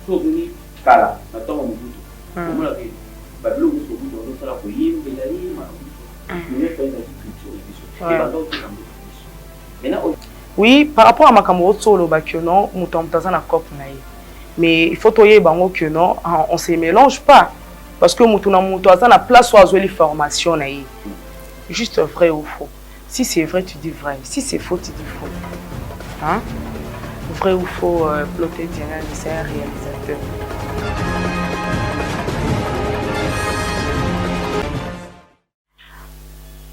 so ni kala na tongo mubutu omona ke babilo muso mubutu on sala ko yimbela yima mais pas une culture biso et bando to kambo maintenant oui par rapport à makambo solo ba que non mutomtaza na cop na ye mais il faut toyer bango que non on se mélange pas parce que mutu na mutu aza na place où azoli formation na ye juste vrai ou faux. Si c'est vrai, tu dis vrai. Si c'est faux, tu dis faux. Hein? Vrai ou faux, plotter Diana, c'est un réalisateur.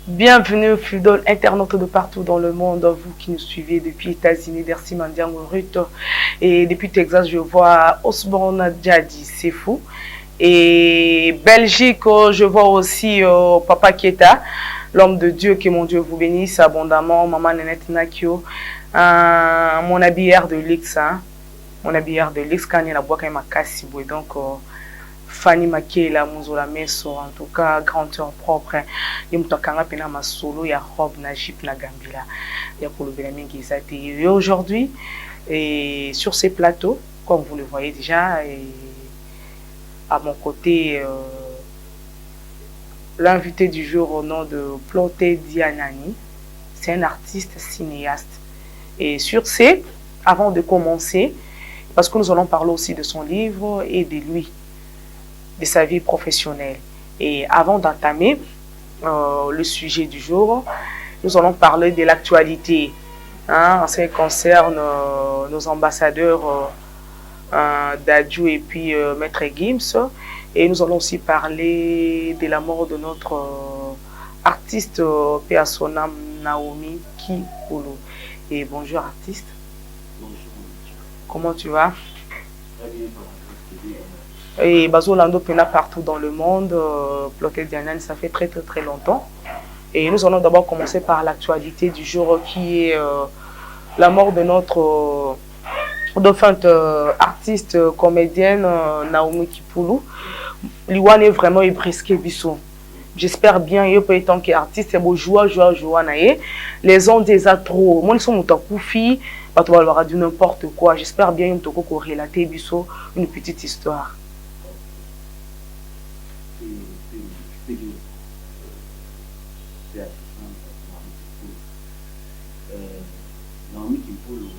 Bienvenue, fidèles internautes de partout dans le monde, vous qui nous suivez depuis les États-Unis, Dersi Mandiango Ruto, et depuis Texas, je vois Osborne Djadi, c'est fou. Et Belgique, je vois aussi Papa Keta. L'homme de Dieu, que mon Dieu vous bénisse abondamment. Maman Nenette Nakio. Mon habilleur de luxe. Hein? Mon habilleur de luxe. Quand il y a la boîte, il y a donc Fanny Makela, Mouzola Messo. En tout cas, grandeur propre. Il y a ma solo, il y a robe, na jeep, na gambila. Il y a pour le Bélamin qui est et aujourd'hui, et sur ces plateaux, comme vous le voyez déjà, et à mon côté, l'invité du jour au nom de Ploté Dianani, c'est un artiste cinéaste. Et sur ce, avant de commencer, parce que nous allons parler aussi de son livre et de lui, de sa vie professionnelle. Et avant d'entamer le sujet du jour, nous allons parler de l'actualité en ce qui concerne nos ambassadeurs Dadju et puis Maître Gims. Et nous allons aussi parler de la mort de notre artiste Peasonam Naomi Kipolo. Et bonjour artiste. bonjour. Comment tu vas? Très bien. Et Bazolando Pena partout dans le monde, Ploté Dianan, ça fait très longtemps. Et nous allons d'abord commencer par l'actualité du jour qui est la mort de notre artiste comédienne Naomi Kipolo. Liwan est vraiment ébrisqué biso. J'espère bien il peut être tant qu'artiste c'est beau joie naé. Les ondes des trop. Moi nous sommes mutakufi, pas toi avoir dit n'importe quoi. J'espère bien il toko ko relater biso une petite histoire. Naomi Kipolo,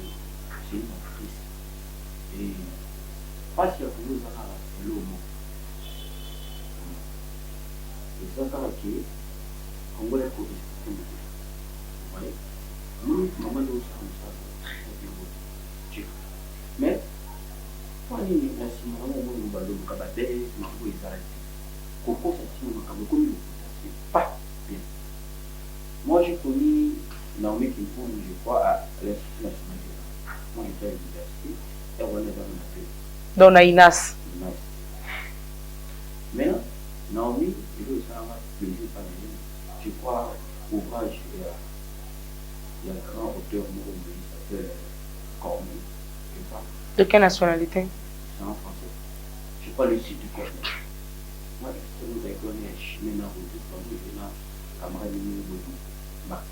c'est une actrice. Et pas si vous avez l'homme. Et ça, c'est que on va les corriger. Vous voyez? Nous, maman, nous sommes ça. Mais, quand il y a une maman, on va le cabaret, on va le cabaret. Coco, c'est pas bien. Moi, j'ai connu Naomi Kipolo, je crois, à l'Institut national de l'art. Moi, j'étais à l'université, et on est dans le pays. Dans Naïnas. Maintenant, Naomi, il veut savoir plaisir par exemple. Je crois, ouvrage, il y a un grand auteur, il s'appelle Corneille. De quelle nationalité? C'est en français. Je crois le site du Corneille. Moi, je vous ai connu un chemin dans le Corneille, je n'ai camarade de Marc.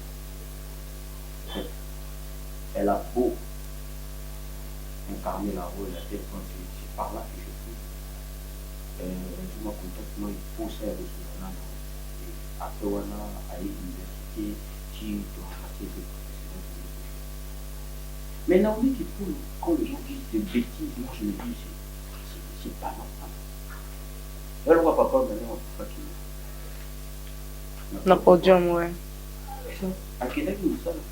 Elle a beau incarner la rôle, la tête quand c'est par là que je suis. Je me contacte, moi, il faut ça de ce moment. Après, on a à l'université, qui doit rater des professionnels. Mais Naomi Kipolo, quand les gens disent des bêtises, moi je me dis, c'est pas normal. Elle voit papa, maintenant, on peut pas qu'il y ait. Le podium, ouais. À Québec, nous sommes.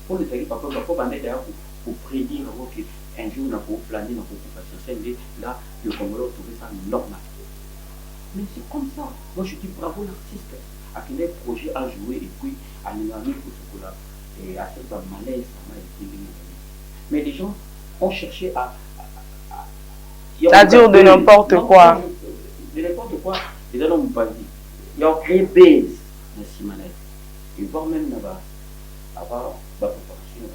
Pour les amis, papa, d'ailleurs, pour prédire qu'un jour, on a plané dans l'occupation, là, le Congolais a trouvé ça normal. Mais c'est comme ça. Moi, je dis bravo l'artiste. À quel projet a joué et puis à l'unanimité pour ce coup-là. Et à cette malaise, ça m'a été bien. Mais les gens ont cherché à dire de n'importe quoi. De n'importe quoi. Les gens n'ont pas dit. Il y a rien baise dans ce malaise. Et voire même là-bas, avoir la préparation,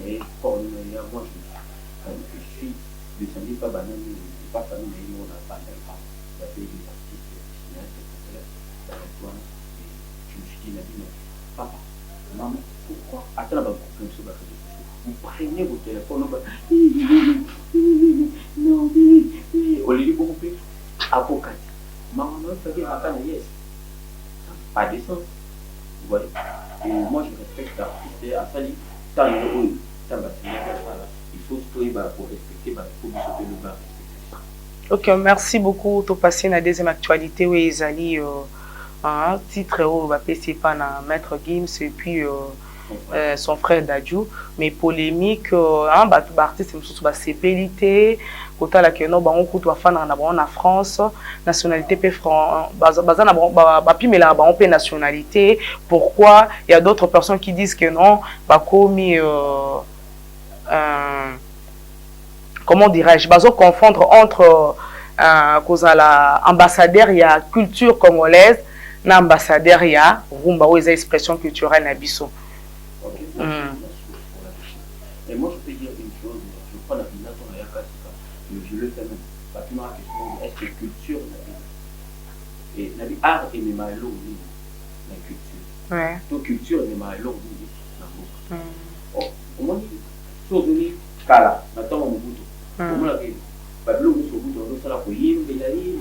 mais moi je suis descendu pas banane, pas famille, mais on a pas d'enfant. Il y avait des artistes, des cinéastes, dans l'étoile. Je me suis dit, mais papa, maman, pourquoi attends là-bas pour que je sois vous prenez vos téléphones, non, au lieu de beaucoup plus avocat. Maman, ça pas de sens. Vous voyez? Et moi, je respecte l'artiste à Sali. Tant il faut se pour respecter, pour le bar. Ok, merci beaucoup. Tu passes la deuxième actualité où Ezali un titre où va passer par Maître Gims et puis son frère Dadju, mais polémique artiste c'est pélité kota la que non bango kutu afana na en France nationalité pe bazana ba pimela ba on nationalité. Pourquoi il y a d'autres personnes qui disent que non ba komi comment dirais-je bazo confondre entre ambassadeur il y a culture congolaise na ambassadeur il y a rumba ou expression culturelle na biso. Et moi, je peux dire une chose, je prends la bilan sur la Yakasika, je le fais même. Parce que la question est-ce que culture et la art et même la culture. Ouais. Donc, culture et même la book. Au moins, chose de Kala, maintenant on bouge. Au moins, la vie, Babylon, on se bouge, on se la foyer, mais la vie,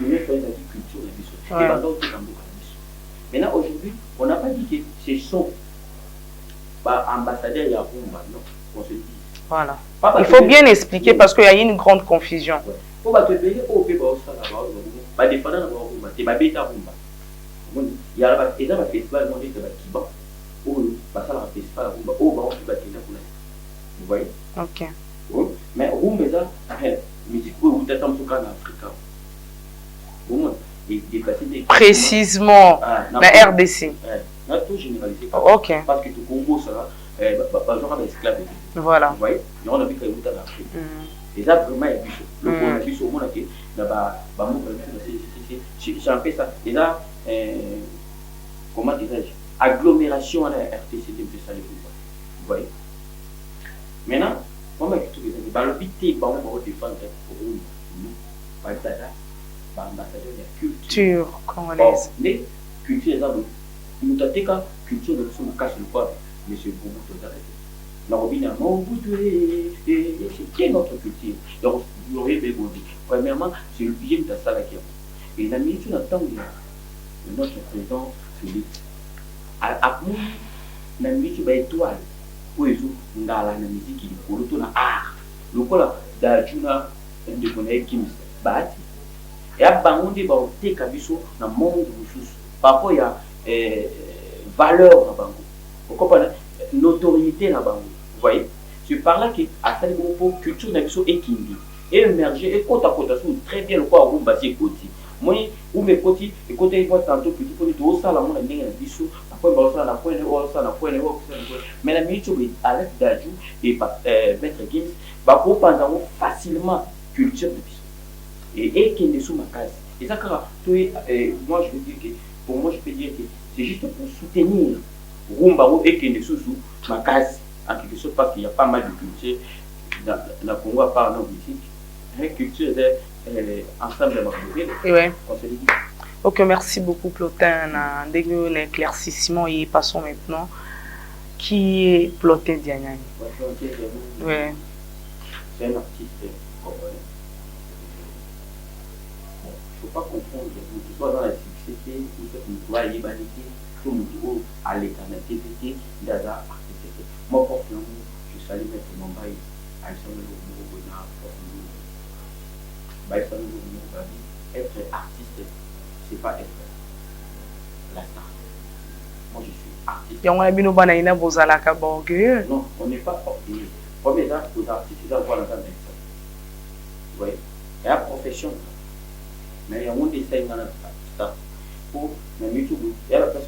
mais fait la culture et biso. Et pendant tout le maintenant, aujourd'hui, on n'a pas dit que c'est son ambassadeur et Rumba, non, on se dit. Voilà. Il faut bien expliquer parce qu'il y a une grande confusion. Il faut te payer au pays, bah dépendant de Rumba, c'est ma bêta Rumba. Il y a un festival, on dit que Kiba, ou ça la festival Rumba, ou bah on peut battre vous voyez? Ok. Mais Rumba, ça, musique, vous êtes en tout cas en Afrique. Précisément, la RDC. On a tout généralisé. Ok. Parce que le Congo, ça va, genre esclave. Voilà. Vous voyez? On a vu qu'il y a eu en Afrique. Et ça, vraiment, il y a eu le Congo, au monde, c'est un peu ça. Et là, comment dirais-je? Agglomération à la RTC, c'est un peu ça, vous voyez? Maintenant, comment est-ce que vous avez le but, on va défendre pour ambassadeur de culture congolaise. Les cultures, nous avons des cultures de son casse le poids, M. Boubou Todarete. Nous avons c'est qui est notre culture? Donc, vous aurez besoin. Premièrement, c'est le bien de la salle qui est. Et la minute, nous attendons notre président Philippe. Après, la minute, il y a une étoile. Où ils ont la musique qui est pour le art. Le coup là, d'Ajuna, de connaître Kim Bati. Et à Bangondi, bah, on t'es cabisso dans le monde de choses. Parfois, il y a valeur dans Bango. Vous comprenez? Notoriété dans Bango. Vous voyez? C'est par là que, à ce niveau, culture d'Abisso est Kindi. Et émerger, et côte à côte, très bien le quoi, on va s'y côté. Moi, où mes côtés, et côté, ils vont tantôt que tu connais tout ça, la monde est bien Abisso. Après, il va la pointe, ça, la pointe, mais la minute, à l'aide d'Adjou et Maître Gims, va comprendre facilement culture d'Abisso. Et qui est sous ma case. Et ça, moi, je veux dire que, pour moi, je peux dire que c'est juste pour soutenir Rumba et qui est sous ma case, en quelque sorte, parce qu'il y a pas mal de culture dans le Congo, à part nos musiques. La culture est ensemble de ma vie. Ouais. Ok, merci beaucoup, Plotin. Un éclaircissement et passons maintenant. Qui est Plotin Diagnani? Ouais. C'est un artiste congolais. Il ne faut pas confondre, que ce soit dans la société, ou ce qu'on doit l'humanité, tout le monde à l'état de la TVT, d'Aza, artiste. Moi, pour que je salue Maître Mambaï, être artiste, c'est pas être la star. Moi, je suis artiste. Non, on n'est pas orgueilleux. Premier temps, aux artistes, ils doivent voir la dame. Vous voyez? Il y a la profession. Mais il y a un dessin dans la star. Pour le YouTube, il y a la place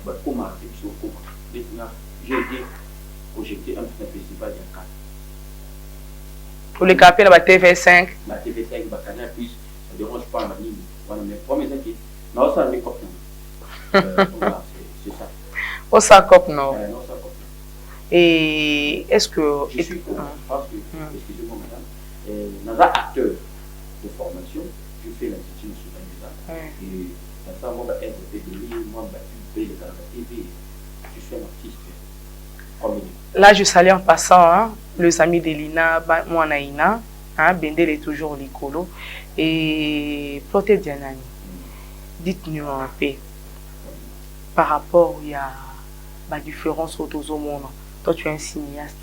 pour comment j'ai été projeté un festival de Cannes. Pour les capés, la TV5. La TV5, la Canal Plus, ça ne dérange pas ma ligne. Voilà, mais premier temps, non, ça ne m'écoute pas. C'est ça. Oh, ça coupe, non. Non, ça coupe. Et est-ce que. Je suis parce que, excusez-moi, madame, dans un acteur de formation, je fais l'Institut national des arts. Et dans ça, moi, je vais moi, je vais le TV. Je suis un artiste comédien. Là, je salue en passant hein, les amis d'Elina, moi Naïna, hein, Bendel est toujours l'écolo. Et Ploté Dianani, dites-nous un peu par rapport à la différence entre les monde. Toi, tu es un cinéaste.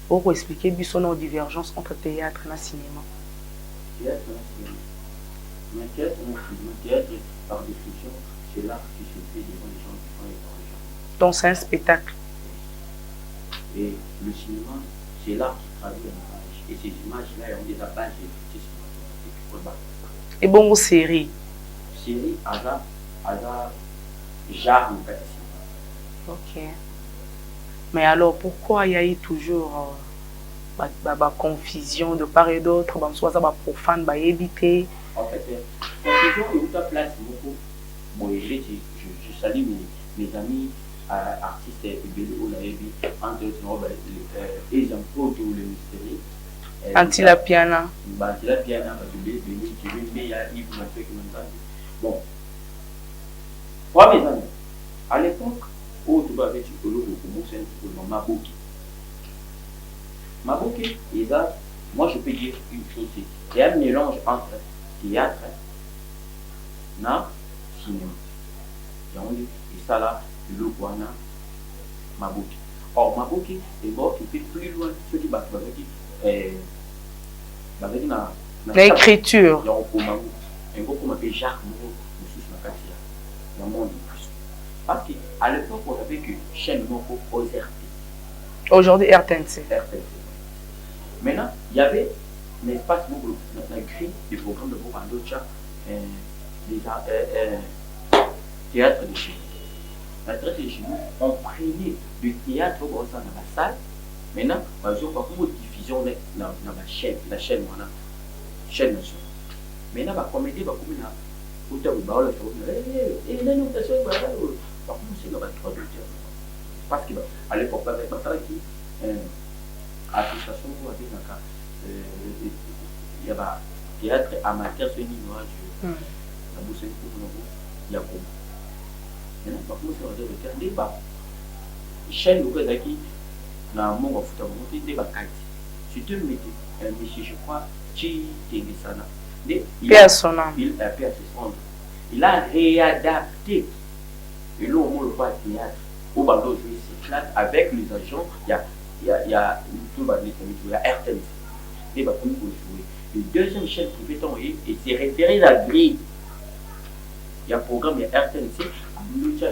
Pour expliquer nos divergences entre théâtre et cinéma. Théâtre et cinéma. Mais théâtre et cinéma, théâtre, par définition, c'est l'art qui se fait devant les gens qui font les gens. Donc, c'est un spectacle. Et le cinéma, c'est l'art qui traduit l'image. Et ces images-là ont des abages et cinématographiques. Et bon, série. Série, hasard, genre, en fait. Ok. Mais alors, pourquoi il y a eu toujours confusion de part et d'autre, soit ça va profane, va éviter. En fait, confusion est où place beaucoup. Bon, je salue mes amis artistes et entre autres, les impôts de l'industrie. Antilla Piana. Antilla Piana, bon. Moi, mes amis, à l'époque, où tu vas avec le c'est un Maboki. Maboki, moi je peux dire une chose, il y a un mélange entre théâtre et cinéma. Et ça là, le Guana, Maboki. Or, Maboki est mort qui fait plus loin ce qui va l'écriture. Il y a un gros comme appelé Jacques Moreau, il y a un monde de plus. Parce qu'à l'époque, on avait que chaîne Moko aux RT. Aujourd'hui, RTNC. Maintenant, il y avait un espace beaucoup, on a écrit des programmes de Bokandocha, théâtre de chez nous. Le théâtre de chez nous, on prenait du théâtre dans la salle. Maintenant, on a une diffusion dans la chaîne nationale. Maintenant, la comédie va comme là. Parce qu'à l'époque, association il y avait théâtre amateur sur une il y a maintenant chaîne qui na mon of si tu mettais un monsieur je crois il a réadapté et là on le voit théâtre au ballon jouer ses classes avec les agents il y a RTNC. Il va jouer. Le deuxième chaîne privée et c'est référé à la grille. Il y a un programme, il y a RTNC,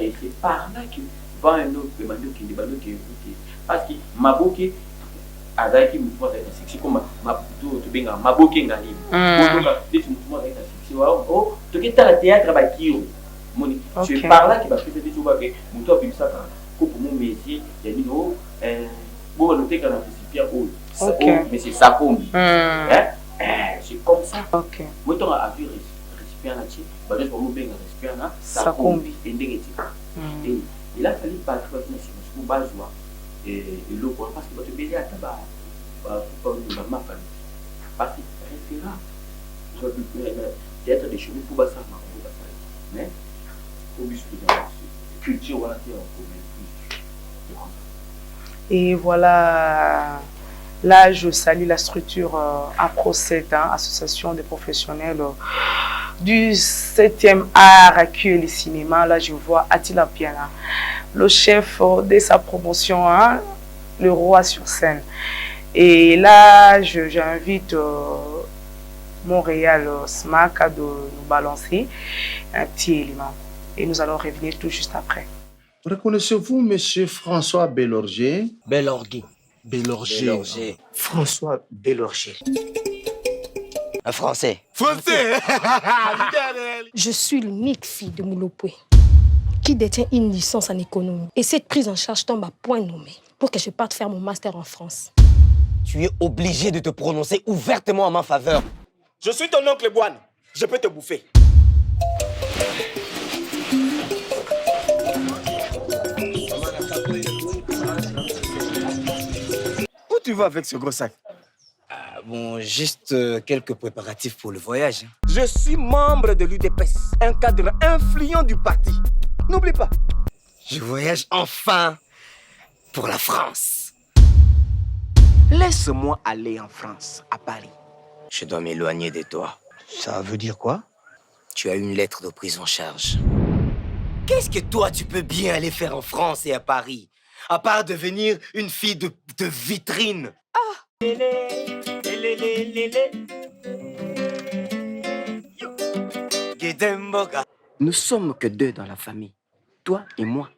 et c'est par là que va un autre qui est écouté. Parce que Maboke, avec une fois, c'est comme Maboke Ngali. Oh, tu es dans le théâtre avec qui? C'est par là qu'il va faire des choses avec mon ça pour mon métier, il y a une bon, noter qu'on a récipient mais c'est ça comme. C'est comme ça. Moi, tu as vu récipient là-dessus, bah, je vais vous bien récipient là, ça comme. Et il a fallu pas faire une base et l'eau parce que tu peux à tabac, pour ma famille. Parce que référent, je vais peut-être des chemins pour ça, mais pour culture, voilà, c'est en commun. Et voilà, là je salue la structure APROCET, Association des professionnels du 7e art qui est le cinéma. Là je vois Attila Piana, le chef de sa promotion, le roi sur scène. Et là j'invite Montréal SMAC à nous balancer un petit élément. Et nous allons revenir tout juste après. Reconnaissez-vous M. François Bellorger? Bellorger. François Bellorger. Un Français. Je suis l'unique fille de Moulopoué qui détient une licence en économie. Et cette prise en charge tombe à point nommé pour que je parte faire mon master en France. Tu es obligé de te prononcer ouvertement en ma faveur. Je suis ton oncle Boine. Je peux te bouffer. Où tu vas avec ce gros sac? Bon, juste quelques préparatifs pour le voyage. Je suis membre de l'UDPS, un cadre influent du parti. N'oublie pas. Je voyage enfin. pour la France. Laisse-moi aller en France, à Paris. Je dois m'éloigner de toi. Ça veut dire quoi? Tu as une lettre de prise en charge. Qu'est-ce que toi, tu peux bien aller faire en France et à Paris, à part devenir une fille de vitrine? Ah! Nous sommes que deux dans la famille, toi et moi.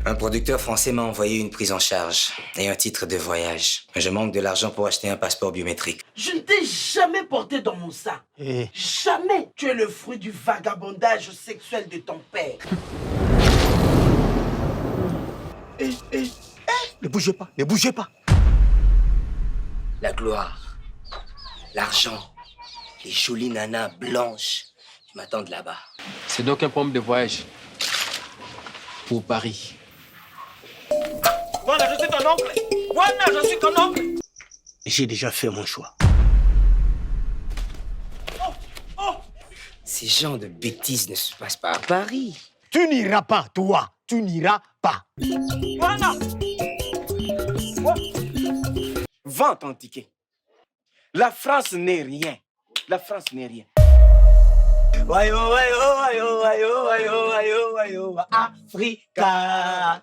Un producteur français m'a envoyé une prise en charge et un titre de voyage. Je manque de l'argent pour acheter un passeport biométrique. Je ne t'ai jamais porté dans mon sein. Jamais. Tu es le fruit du vagabondage sexuel de ton père. Ne bougez pas, ne bougez pas. La gloire, l'argent, les jolies nanas blanches qui m'attendent là-bas. C'est donc un problème de voyage pour Paris. Voilà, je suis ton oncle. Voilà, je suis ton oncle. J'ai déjà fait mon choix. Ces genres de bêtises ne se passent pas à Paris. Tu n'iras pas, toi. Tu n'iras pas. Voilà. Vends ton ticket. La France n'est rien. La France n'est rien. Wayo, wayo, wayo, wayo, wayo, wayo, wayo, Africa.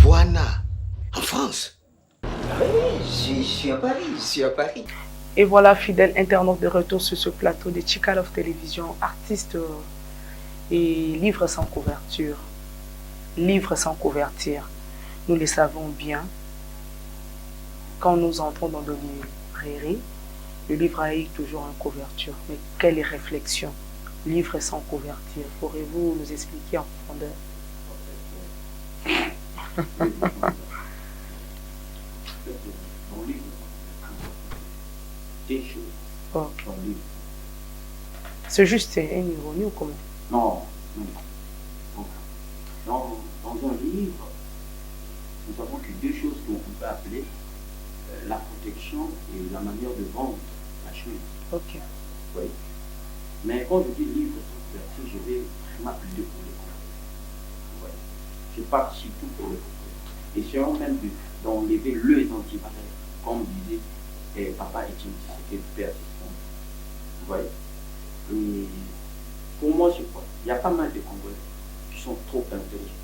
Buana, en France. Oui, je suis à Paris, je suis à Paris. Et voilà, fidèles internautes, de retour sur ce plateau de Chika Love Télévision, artiste et livre sans couverture. Livre sans couverture. Nous le savons bien. Quand nous entrons dans de librairies, le livre a eu toujours une couverture. Mais quelle réflexion? Livre sans couverture. Pourrez-vous nous expliquer en profondeur? Dans le livre, des choses dans le livre. C'est juste une ironie ou comment? Non, non, non. Dans un livre, nous avons que deux choses qu'on peut appeler la protection et la manière de vendre la chose. Ok. Oui. Mais quand je dis livre sans couverture, je vais vraiment plaider pour les compagnies. Oui. Je parle surtout pour les compagnies. Et c'est même d'enlever les antivaleurs, comme disait Papa Etienne, c'était père assistant. Vous voyez. Et pour moi, c'est quoi? Il y a pas mal de Congolais qui sont trop intelligents,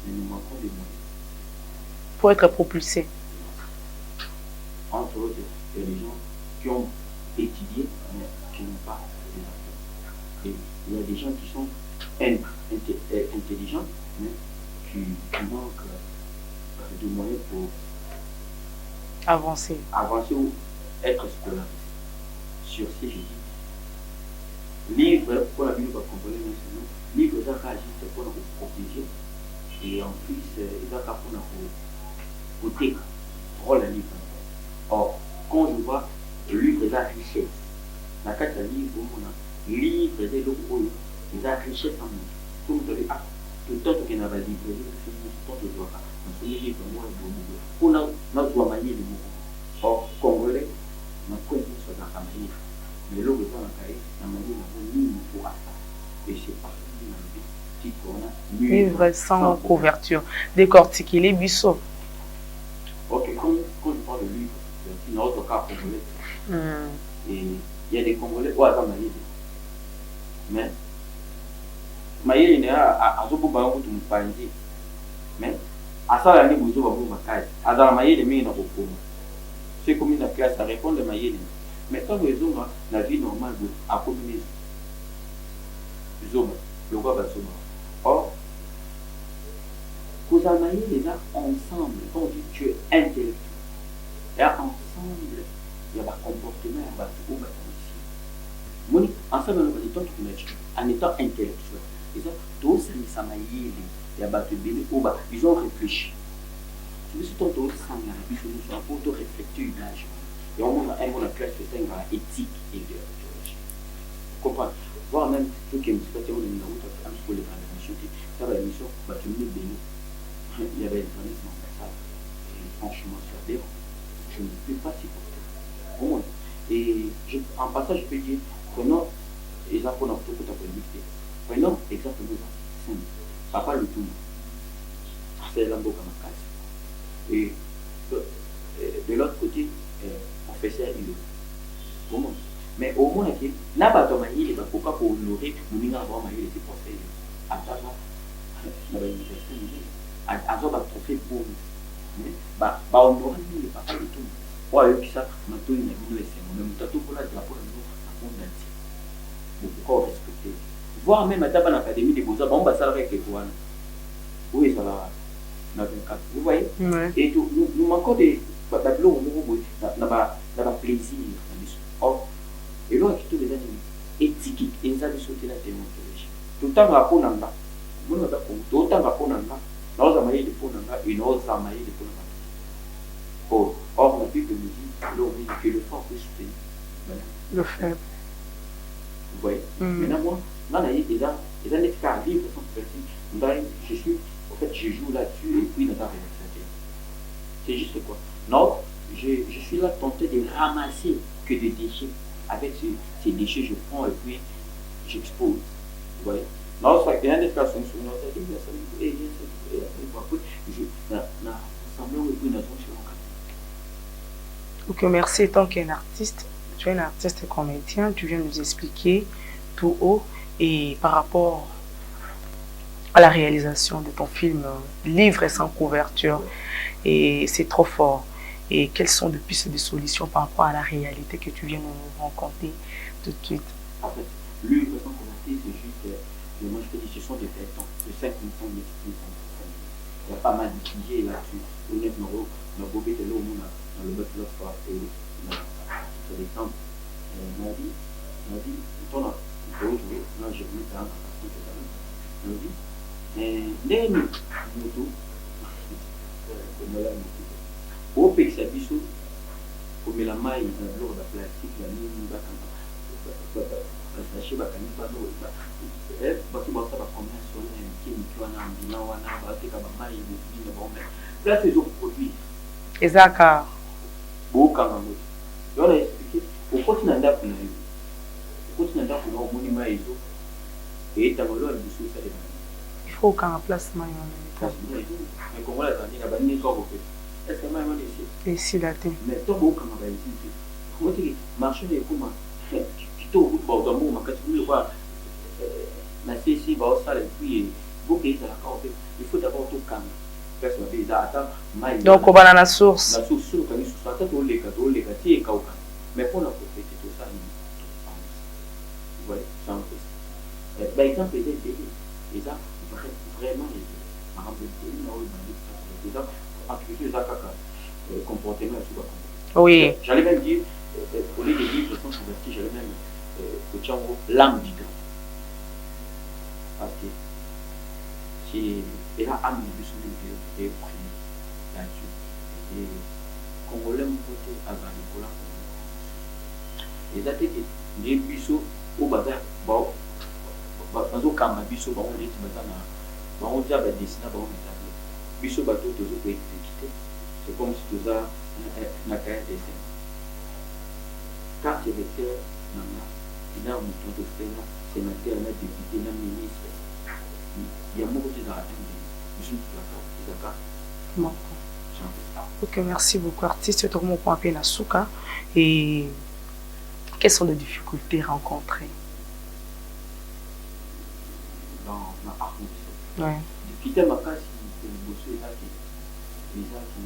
mais nous manquons de moyens. Pour être propulsé. Entre autres, il y a des gens qui ont étudié, mais qui n'ont pas les affaires. Et il y a des gens qui sont intelligents, mais qui manquent de moyens pour avancer ou être scolarisé. Sur ce, je dis, livre pour la Bible congolais, livre ça agit pour nous protéger et en plus ça pour nous côté rôle à livre. Or, quand je vois le livre de la richesse, la carte de livre, on a livre de l'eau, la richesse en nous. Tout le temps, tout le temps qu'il y a un livre, tout le temps, on se livre, moi, on a notre manier de mots. Or, congolais, on a quoi sur la famille. Mais l'eau est dans la cahier, la manière de nous pour ça. Et c'est parti dans le petit qu'on a. Livre sans couverture. Décortiquer les buissons. Ok, quand je parle de livre, c'est dans notre cas congolais. Et il y a des Congolais, ouais, dans Maïli. Mais, Maïli n'est à Zobo Bango to Mpandi. Mais, à ça, la Nibu Zobo Bango Makai. À dans Maïli, mais il n'a pas de c'est comme une classe à répondre à Maïli. Mais quand les hommes, la vie normale, à communiser. Les hommes, le roi va se mourir. Or, vous avez les gens ensemble, quand on dit tu es intellectuel. Et ensemble, il y a un comportement, il y a un comportement aussi. Ensemble, en étant intellectuel. Tous les Samaïs, ils ont réfléchi. Si on doit réfléchir l'âge. Et on a un classe de éthique et idéologie. Vous comprenez? Voire même ceux qui me disent que pour les transmissions, ça va l'émission, il y avait des journalistes dans ça. Et franchement, c'est dérangeant. Je ne peux pas supporter. Au moins. Et en passant, je peux dire, prenons les apôtres dans tout le monde. Prenons exactement ça. Papa le tout. c'est l'ambo comme un casse. Et de l'autre côté, professeur il comment mais au moins que n'a pas de manière il va pourquoi pour honorer nous n'avons pas manière de professeur à ta na ba université à zo ba trophée pour ba honorer il pas du tout ouais puis ça maintenant il a mis le c'est même tout pour la drapeau de nous à monde entier pourquoi respecter voir même à ta bonne académie de beaux-arts bon bah ça avec étoile oui ça va na 24 vous voyez et tout nous manquons des tableaux n'a pas plaisir or et là qui tous les animaux éthique et ça de sauter la déontologie tout le temps rapport nanga mon va pour tout le temps rapport nanga nous avons de pour nanga et nous avons de pour nanga or la Bible nous dit l'homme que le fort peut soutenir le faible vous voyez maintenant moi là il y a des cas vivre sans pratique je suis en fait je joue là-dessus et puis dans ta réalité c'est juste quoi non je suis là tenté de ramasser que des déchets. Avec ces déchets, je prends et puis j'expose. Vous voyez? Non, c'est qu'il y a des personnes sur notre vie, Ok, merci. Tant qu'un artiste, tu es un artiste comédien, tu viens nous expliquer tout haut et par rapport à la réalisation de ton film Livre sans couverture. Et c'est trop fort. Et quelles sont de pistes de solutions par rapport à la réalité que tu viens de nous rencontrer tout de suite? En fait, Livre sans couverture, c'est juste, moi je te dis, ce sont des bétons, de 5 minutes, il y a pas mal de sujets là-dessus. Honnêtement, on a beau de l'eau, on a dans le bête de l'autre fois, et sur l'exemple, on a dit, on a joué, là j'ai voulu faire un participant totalement. On a dit, mais nous, moto, comme là, au pays ça biso comme la maille dans l'eau de plastique la ligne va quand sachet va quand pas l'eau ba tu vas pas combien sur un qui tu as un bilan ou un ba te comme maille de vie bon mais là c'est autres produits exact beau quand même on a expliqué au continent d'Afrique au continent d'Afrique on monument iso et dans l'eau biso ça il faut qu'un placement mais comment la tandis la banni quoi est-ce que maman ici ici là tu mais toi beaucoup comme va ici comment tu marcher les comment tu te route dans mon ma quand tu veux voir na ici va ça et puis beaucoup ils la carte il faut d'abord tout calme parce que déjà attends mai donc on va dans la source quand ils sont à tout les tu es kauka mais pour la propriété tout ça vous voyez ça un peu ben exemple et ça vraiment ma exemple activité de comportement oui j'allais même dire au lieu de livre sans couverture j'allais même l'âme du temps parce que c'est la âme du son de là-dessus et congolais mon côté à Nicolas et ça fait que les bisous au bazar bon bazo kama biso ba on dit bazana ba on dit ba dessiner ba on dit biso bato tozo ko exécuter c'est comme si tu as na carrière dessin carte électeur nana il a un mouton de frère sénateur na député na ministre il y a beaucoup de argent biso d'accord ok merci beaucoup artiste tout le monde point na suka et quelles sont les difficultés rencontrées dans ma art ouais difficulté ma casse c'est le bossé là qui les gens qui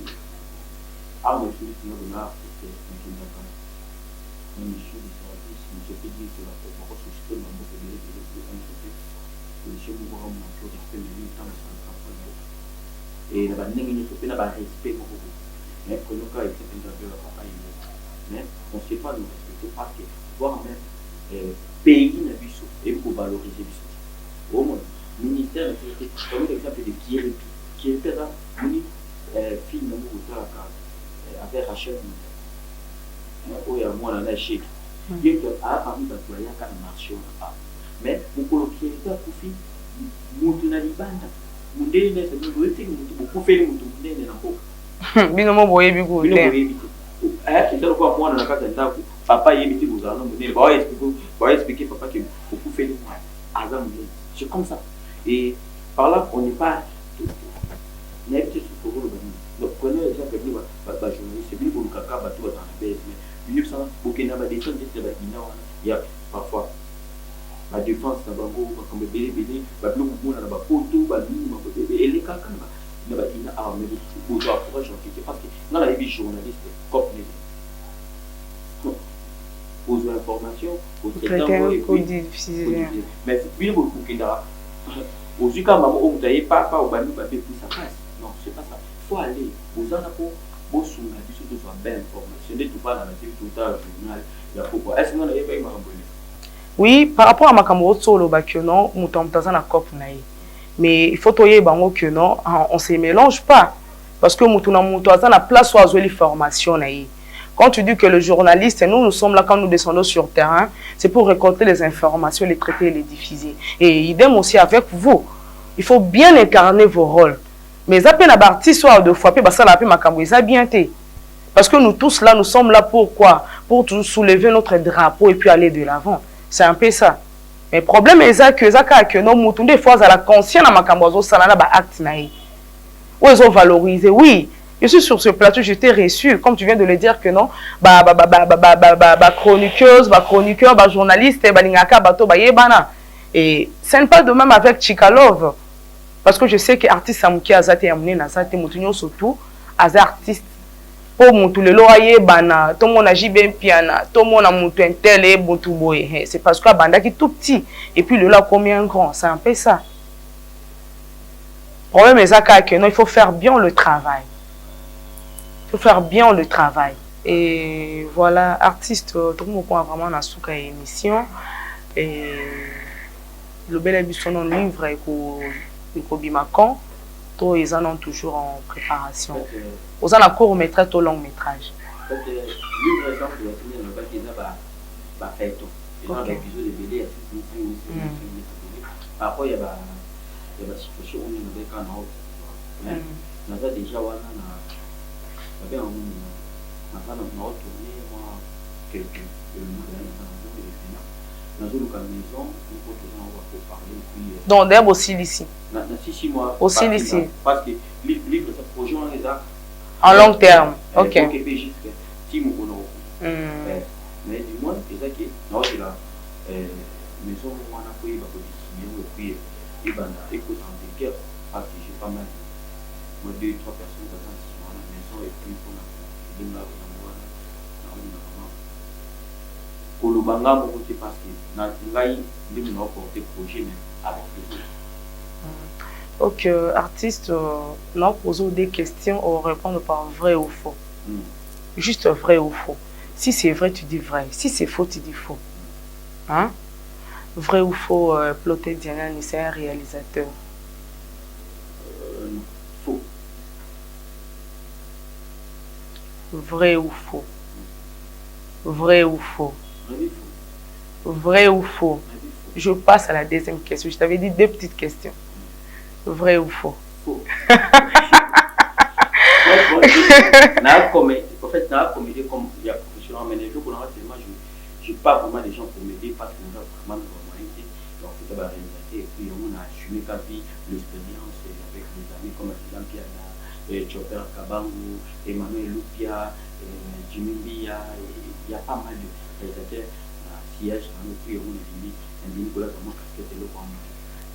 ah mais je suis dans l'art c'est une d'accord une mission de service mais je peux dire que la propre société m'a beaucoup de les chez moi on a toujours respect le temps et la bande n'est pas na respect beaucoup mais prenons cas exemple de la papa mais on sait pas nous respecter parce que voir même pays na biso et pour valoriser biso au moins ministère de comme exemple de qui était là ni film nous avec Rachel où il y a moi là chez qui est à parmi de toyer quand marché mais pour coloquer ça pour fi mutu na libanda mundene c'est nous doit être beaucoup faire mutu mundene na ko binomo boye bigo c'est donc quoi moi dans la case d'endako papa yebiti buzana mundene ba expliquer papa que beaucoup faire azam c'est comme ça et par là on n'est pas mais il faut que donc prenez l'exemple de journaliste, c'est bien pour le caca, bateau dans la baisse, mais il y a des défense, il y a parfois la défense, comme bébé, le mouvement, la photo, et les caca, il y a une arme, mais il faut parce que dans la vie journaliste, comme les aux informations, aux traitements, mais oui, beaucoup qui n'a aux yeux quand maman, vous n'avez pas au banou, plus ça passe. Non, c'est pas ça. Il faut aller aux anapos, aux sous, la vie, soit bien informé. Ce n'est tout pas dans la télé, tout le journal. Il y a pourquoi. Est-ce que vous n'avez pas eu ma rambouille? Oui, par rapport à ma camarade solo, que non, nous sommes dans un cop naï. Mais il faut toyer que non, on ne se mélange pas. Parce que nous sommes dans la place où les formations naï. Quand tu dis que le journaliste, nous sommes là quand nous descendons sur le terrain, c'est pour récolter les informations, les traiter et les diffuser. Et idem aussi avec vous. Il faut bien incarner vos rôles. Mais ça peine à partir soit deux fois, ça la peine ma ça bien été. Parce que nous tous là, nous sommes là pour quoi? Pour soulever notre drapeau et puis aller de l'avant. C'est un peu ça. Mais le problème est que nous moutons des fois à la conscience à ma cambozo salana ba acte naï. Où ils ont valorisé, oui. Je suis sur ce plateau, j'étais reçu, comme tu viens de le dire que non, chroniqueuse, chroniqueur, journaliste, balingaka, bateau, yebana. Et ce n'est pas de même avec Chikalov. Parce que je sais que l'artiste Samouki Azate Amouné Nazate Moutounio surtout, as artiste. Pour Moutou le loyer, bana, tout le monde a jibé piana, tout le monde a moutou un tel et moutou boy. C'est parce que banda qui est tout petit. Et puis le là, combien grand, c'est un peu ça. Le problème est que non, il faut faire bien le travail. Il faut faire bien le travail. Et voilà, artiste, tout le monde a vraiment dans cette émission. Et le bel émission non livre et Bimacan, tous ils en ont toujours en préparation. Aux en court métrage, au long métrage. Livre exemple de la qui a fait tout. Il y a des épisodes de BD, après il y a des situations où il y a des canaux. On a déjà bien tourné quelques donc d'abord aussi ici. Aussi ici. Parce que livre ce projet en long terme. Ok. Mais du moins c'est ça qui est là maison on a pris et puis et écoute en guerre parce que j'ai pas mal moi 2-3 personnes dans la maison et puis pour parce que porter projet avec ok, artiste, nous posons des questions, on répond par vrai ou faux. Juste vrai ou faux. Si c'est vrai, tu dis vrai. Si c'est faux, tu dis faux. Hein? Vrai ou faux, Ploté Diana, c'est un réalisateur. Faux. Vrai ou faux? Vrai ou faux? Vrai ou faux? Je passe à la deuxième question. Je t'avais dit 2 petites questions. Vrai ou faux? Faux. En fait, dans la comédie, comme il y a professionnel, mais les jours pour tellement je n'ai pas vraiment des gens pour m'aider parce que nous avons vraiment été. Donc, c'est la réalité. Et puis, on a assumé l'expérience avec des amis comme Jean-Pierre, Chopper Kabango, Emmanuel Lupia, Jimmy Bia. Il y a pas mal de réalisateurs sièges dans notre pays. On a dit, Nicolas, comment casquette est le point.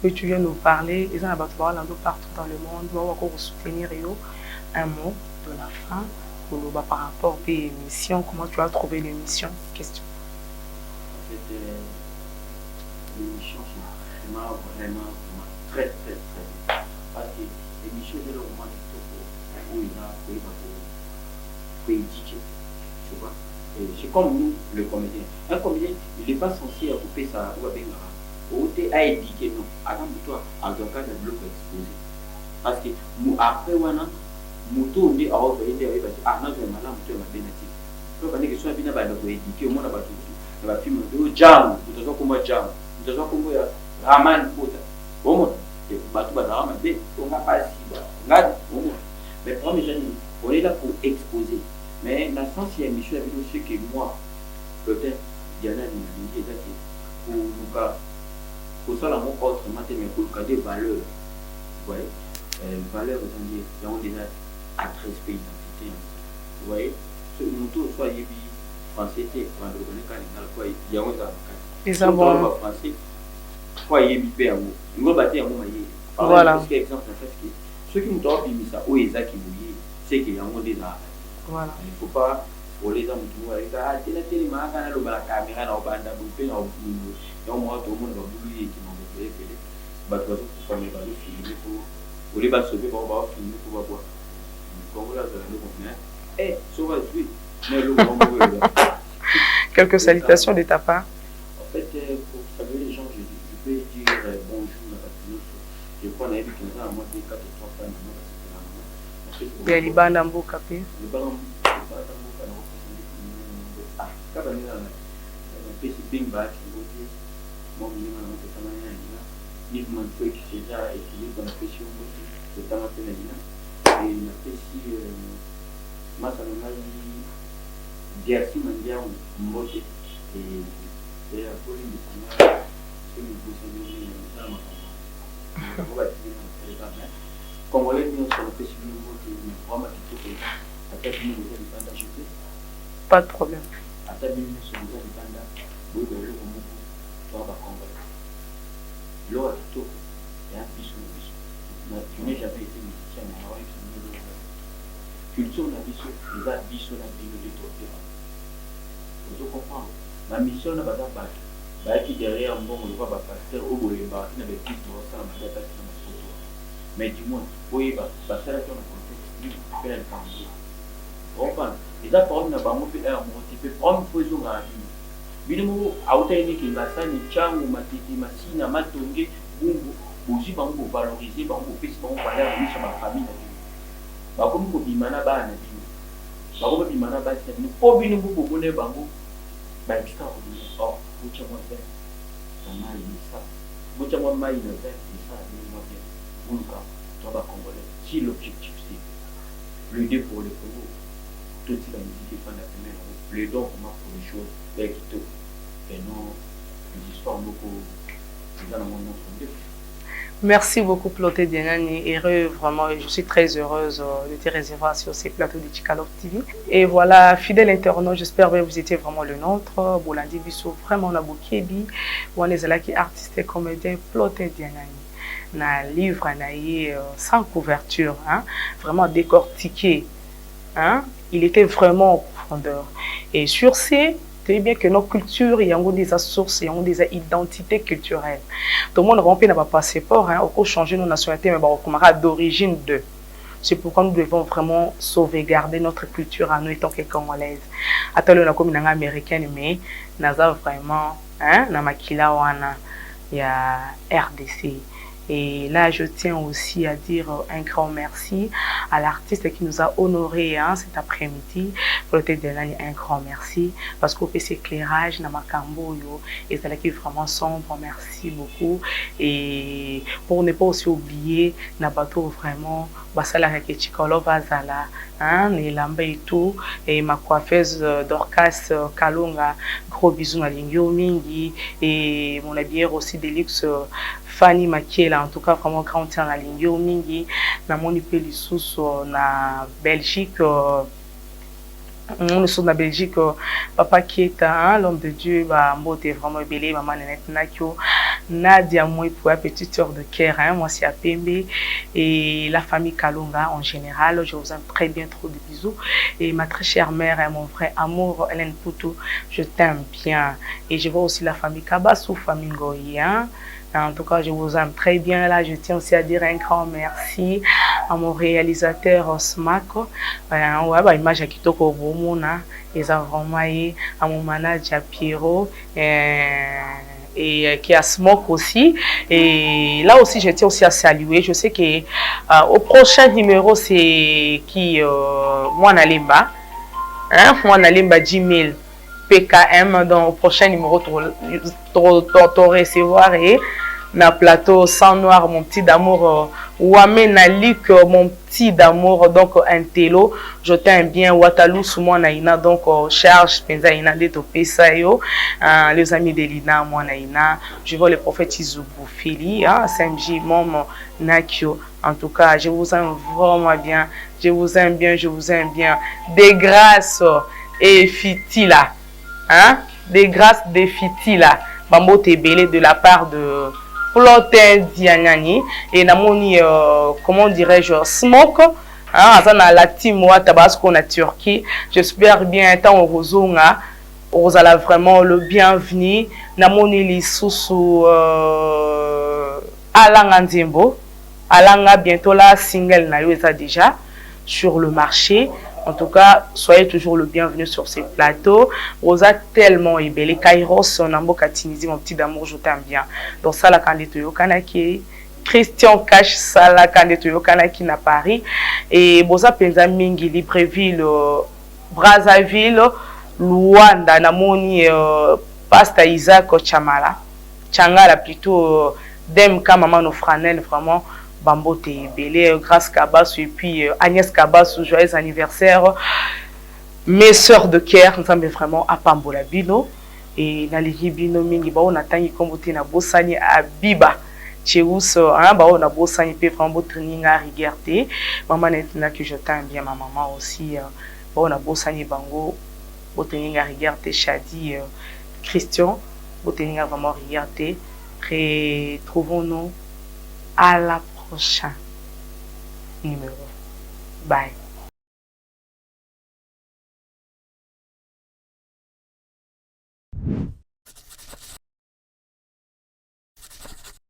Et tu viens nous parler, ils ont abattu partout dans le monde, on va encore soutenir un mot de la fin pour le par rapport à l'émission. Comment tu as trouvé l'émission? Question. En fait, l'émission, c'est vraiment très bien. Parce que l'émission, c'est le moment où il faut éduquer. Tu vois? C'est comme nous, le comédien. Un comédien, il n'est pas censé couper sa voix bien grave. Ou à éduquer, non. Attends, toi, en tout cas, le bloc exposé. Parce que après, on a moto on dit ah on va aider ah non je malade moto ma bénéfice donc on est que soit bien ba ko éduquer au monde ba tout ba film de jam mutazo komba jam mutazo kombo ya raman puta bon et ba tout ba raman bé on n'a pas si ba là mais premier jeune on est là pour exposer mais dans le sens il y a une mission avec aussi que moi peut-être Diana ni est là pour nous pour ça la mon autrement mais pour des valeurs vous voyez valeur aujourd'hui, il y a déjà à 13 pays d'identité. Vous voyez, ce moto soit français, il y a un français, quoi il y a voilà. Parce que exemple, ceux qui nous ont mis ça, c'est qu'il y a un déjà. Voilà. Il ne faut pas voler dans le tour avec ça. Il y a des caméras, il y a des caméras, il y a quelques salutations de ta part. En fait, pour saluer les gens, je peux dire bonjour à tous. Je crois qu'on a eu 15 ans, moi, 4 ou 3 ans. Il y a Libanda Mbokapé. Pas de problème. Je n'ai jamais été musicien, mais culture la mission, les arts mission la vous comprenez. Ma mission n'a pas d'abord. Qui derrière bon, on voit pasteur au bout mais du moins, oui, parce que là, on a fait le camp. Comprends. Et là, pour nous, on peut faire un petit peu prendre pour nous à Bino a été qui va s'en ou matiti masina matonge bungu bozi bango valoriser bango pesi bango valeur sur ma famille ba comme ko bimana ba na bino ba ko bimana ba c'est nous po bino ko bone bango ba extra oh mucha moi faire ça m'a dit ça mucha moi mai na faire ça ni moi bien bunga toi ba congolais si l'objectif c'est l'aider pour le Congo tout ce qui va indiquer pendant la première le don pour les choses avec tout et non les histoires beaucoup dans le monde. Merci beaucoup Ploté Dienani, heureux vraiment, je suis très heureuse de te recevoir sur ces plateaux de Tchikalov TV. Et voilà, fidèle internaute, j'espère que vous étiez vraiment le nôtre. Bolandi Bissou, vraiment on a beaucoup de on est là qui artiste et comédien Ploté Dienani. Na livre sans couverture, hein, vraiment décortiqué. Hein, il était vraiment en profondeur. Et sur ces, c'est bien que nos cultures, il y a des sources, il y a des identités culturelles. Tout le monde n'a pas passeport, hein, on peut changer nos nationalités, mais on camarade d'origine de. C'est pourquoi nous devons vraiment sauvegarder notre culture à nous étant que Congolaises. Attends, on a comme une américaine, mais on a vraiment, hein, na makila wana, il y a RDC. Et là, je tiens aussi à dire un grand merci à l'artiste qui nous a honorés hein, cet après-midi. Un grand merci parce qu'au fait cet éclairage, et c'est là qui est vraiment sombre. Merci beaucoup. Et pour ne pas aussi oublier, Nabato vraiment, Basala Tchikalov Azala, Nelamba et tout, et ma coiffeuse Dorcas Kalonga, gros bisous à Lingyo Mingi, et mon habillère aussi de luxe. Fanny Makiela, en tout cas vraiment grand temps à Lingyo Mingi, na moni pe lisusu na Belgique, on est sur la Belgique, papa qui est l'homme de Dieu, bah mbote vraiment belé, maman Nenette Nakio, Nadia moi pour la petite heure de cœur, hein, moi c'est à Pembe et la famille Kalonga en général, je vous aime très bien, trop de bisous et ma très chère mère et mon frère amour Hélène Poutou, je t'aime bien et je vois aussi la famille Kabassou, famille Ngoyi, hein. En tout cas, je vous aime très bien. Là, je tiens aussi à dire un grand merci à mon réalisateur Osmako. Ouais, image qui toque au bon monde. Ils ont vraiment à mon manager Pierrot et qui a Smoke aussi. Et là aussi, je tiens aussi à saluer. Je sais que au prochain numéro, c'est qui moi Nalimba. Hein, moi Nalimba 10 000 PKM. Dans le prochain numéro, tu recevoir et na plateau Sang Noir, mon petit d'amour, Wame Nalik, mon petit d'amour, donc un télo, je t'aime bien, Watalou, Soumou Naïna, donc charge, Penza Ina, de Topesayo, les amis de Lina, moi Naïna, je vois le prophète Izoubou Fili, Samji, Mom, Nakio, en tout cas, je vous aime vraiment bien, je vous aime bien, je vous aime bien, des grâces et fitila, hein, des grâces des fitila, Bambo Tebele de la part de Plotin Dianani et Namoni, comment dirais-je, Smoke, hein, la team Tabasco na Turquie. J'espère bien tant au Rosonga, Rosala vraiment le bienvenu. Namoni li sous Alanga Nzembo, Alanga bientôt la single na yo déjà sur le marché. En tout cas, soyez toujours le bienvenu sur ces plateaux. Rosa tellement est belle. Kairos, Nambo Katinizi, mon petit d'amour, je t'aime bien. Donc ça, la candidature Kanaki. Christian Cash, ça, la candidature Kanaki na Paris. Et Boza Penza Mingi, Libreville, Brazzaville, Luanda, Namoni, Pasta Isaac, Chamala. Changala plutôt, Demka, Maman Nofranel, vraiment. Bambo Tebele, Grâce Kabassou et puis Agnès Kabassou, joyeux anniversaire. Mes sœurs de cœur, nous sommes vraiment à Pambola Bino. Et Naligi Bino Mingi, on a tangi kombote na Bossani à Biba. Tchéous, on a Bossani, puis vraiment training à regarder. Maman n'a que je t'aime bien, ma maman aussi. On a Bossani Bango, training à regarder. Chadi, Christian, training à vraiment regarder. Retrouvons-nous à la prochain numéro. Bye.